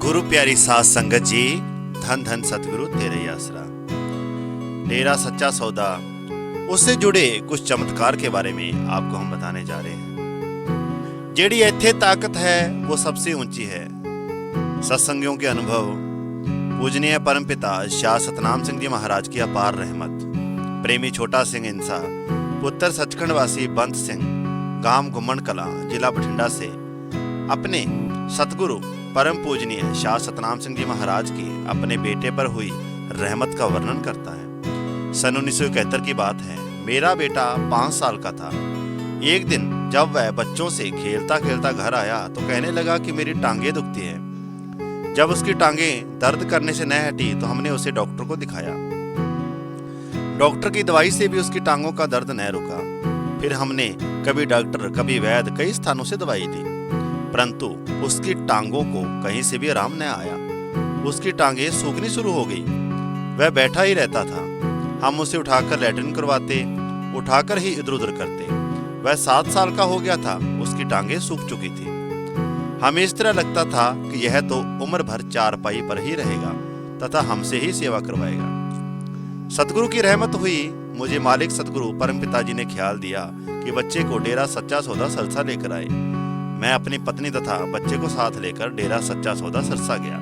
गुरु प्यारी साध संगत जी, धन धन सतगुरु तेरे ही आसरा। डेरा सच्चा सौदा, उससे जुड़े कुछ चमत्कार के बारे में आपको हम बताने जा रहे हैं। जेड़ी इत्थे ताकत है वो सबसे ऊंची है। सत्संगियों के अनुभव, पूजनीय परमपिता शाह सतनाम सिंह जी महाराज की अपार रहमत, प्रेमी छोटा सिंह इंसा, पुत्र सचखंड वासी बंत सिंह, गांव घुमन कला, जिला बठिंडा से अपने सतगुरु परम पूजनीय शाह सतनाम सिंह जी महाराज की अपने बेटे पर हुई रहमत का वर्णन करता है। सन 1971 की बात है। मेरा बेटा 5 साल का था। एक दिन जब वह बच्चों से खेलता खेलता घर आया तो कहने लगा कि मेरी टांगें दुखती है। जब उसकी टांगें दर्द करने से न हटी तो हमने उसे डॉक्टर को दिखाया। डॉक्टर की दवाई से भी उसकी टांगों का दर्द न रुका। फिर हमने कभी डॉक्टर कभी वैद्य कई स्थानों से दवाई दी, परंतु उसकी टांगों को कहीं से भी आराम न आया। उसकी टांगें सूखनी शुरू हो गई। वह बैठा ही रहता था। हम उसे उठाकर लैट्रिन करवाते, उठाकर ही इधर उधर करते। वह 7 साल का हो गया था, उसकी टांगें सूख चुकी थी। हमें इस तरह लगता था कि यह तो उम्र भर चारपाई पर ही रहेगा तथा हमसे ही सेवा करवाएगा। सतगुरु की रहमत हुई। मुझे मालिक सतगुरु परमपिता जी ने ख्याल दिया कि बच्चे को डेरा सच्चा सौदा सरसा लेकर आए। मैं अपनी पत्नी तथा बच्चे को साथ लेकर डेरा सच्चा सौदा सरसा गया।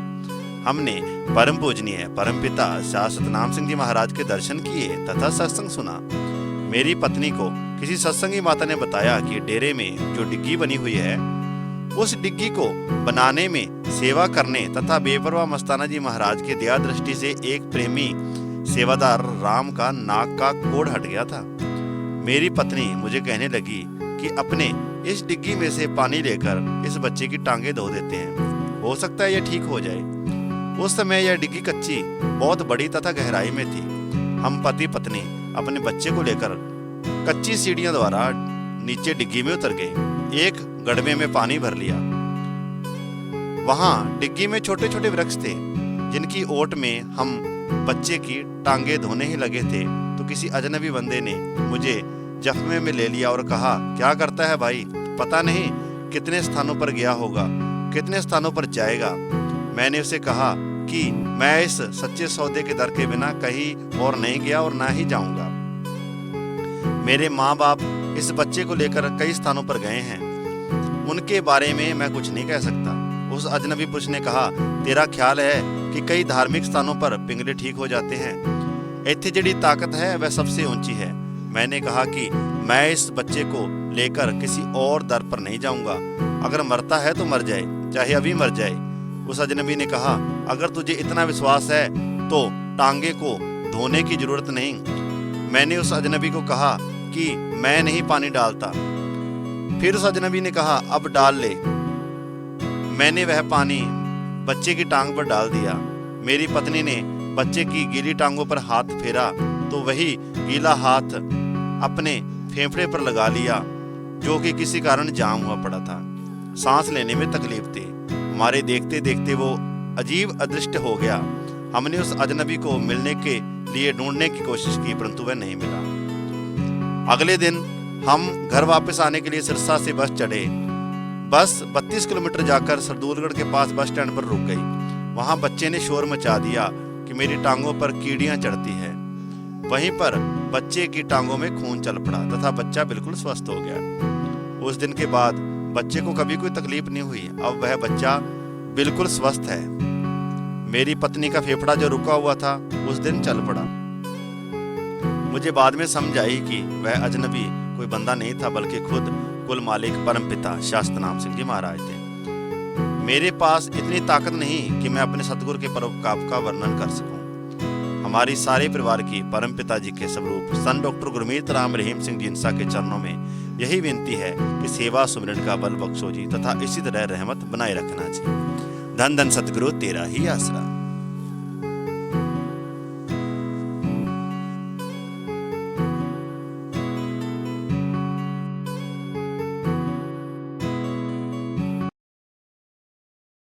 हमने परम पूजनीय परमपिता शाह सतनाम सिंह जी महाराज के दर्शन किए तथा सत्संग सुना। मेरी पत्नी को किसी सत्संगी माता ने बताया कि डेरे में जो डिग्गी बनी हुई है, उस डिग्गी को बनाने में सेवा करने तथा बेपरवाह मस्ताना जी महाराज की दया दृष्टि से एक प्रेमी सेवादार राम का नाक का कोढ़ हट गया था। मेरी पत्नी मुझे कहने लगी कि अपने इस डिग्गी में से पानी लेकर इस बच्चे की टांगें धो देते हैं, हो सकता है यह ठीक हो जाए। उस समय यह डिग्गी कच्ची, बहुत बड़ी तथा गहराई में थी। हम पति पत्नी अपने बच्चे को लेकर कच्ची सीढ़ियों द्वारा नीचे डिग्गी में उतर गए। एक गड़बे में पानी भर लिया। वहां डिग्गी में छोटे छोटे वृक्ष थे, जिनकी ओट में हम बच्चे की टांगें धोने ही लगे थे तो किसी अजनबी बंदे ने मुझे जख्मे में ले लिया और कहा, क्या करता है भाई, पता नहीं कितने स्थानों पर गया होगा, कितने स्थानों पर जाएगा। मैंने उसे कहा कि मैं इस सच्चे सौदे के दर के बिना कहीं और नहीं गया और ना ही जाऊंगा। मेरे माँ बाप इस बच्चे को लेकर कई स्थानों पर गए हैं, उनके बारे में मैं कुछ नहीं कह सकता। उस अजनबी पुरुष ने कहा, तेरा ख्याल है कि कई धार्मिक स्थानों पर पिंगले ठीक हो जाते हैं, इत्थे जड़ी ताकत है वह सबसे ऊंची है। मैंने कहा कि मैं इस बच्चे को लेकर किसी और दर पर नहीं जाऊंगा। अगर मरता है तो मर जाए, चाहे अभी मर जाए। उस अजनबी ने कहा, अगर तुझे इतना विश्वास है तो टांगे को धोने की जरूरत नहीं। मैंने उस अजनबी को कहा कि मैं नहीं पानी डालता। फिर उस अजनबी ने कहा, अब डाल ले। मैंने वह पानी बच्चे की टांग पर डाल दिया। मेरी पत्नी ने बच्चे की गीली टांगों पर हाथ फेरा तो वही गीला हाथ अपने फेफड़े पर लगा लिया, जो कि किसी कारण जाम हुआ पड़ा था। सांस लेने में तकलीफ थी। हमारे देखते देखते वो अजीब अदृष्ट हो गया। हमने उस अजनबी को मिलने के लिए ढूंढने की कोशिश की, परंतु वह नहीं मिला। अगले दिन हम घर वापस आने के लिए सिरसा से बस चढ़े। बस 32 किलोमीटर जाकर सरदूलगढ़ के पास बस स्टैंड पर रुक गई। वहां बच्चे ने शोर मचा दिया कि मेरी टांगों पर कीड़ियां चढ़ती है। वहीं पर बच्चे की टांगों में खून चल पड़ा तथा बच्चा बिल्कुल स्वस्थ हो गया। उस दिन के बाद बच्चे को कभी कोई तकलीफ नहीं हुई। अब वह बच्चा बिल्कुल स्वस्थ है। मेरी पत्नी का फेफड़ा जो रुका हुआ था उस दिन चल पड़ा। मुझे बाद में समझ आई कि वह अजनबी कोई बंदा नहीं था, बल्कि खुद कुल मालिक परमपिता शाह सतनाम सिंह जी महाराज थे। मेरे पास इतनी ताकत नहीं कि मैं अपने सतगुरु के परोपकार का वर्णन कर सकूं। हमारी सारे परिवार की परमपिता जी के स्वरूप सन डॉक्टर गुरमीत राम रहीम सिंह जी इंसा के चरणों में यही विनती है कि सेवा सुमरन का बल बख्शो जी तथा इसी तरह रहमत बनाए रखना जी। धन धन सतगुरु तेरा ही आसरा।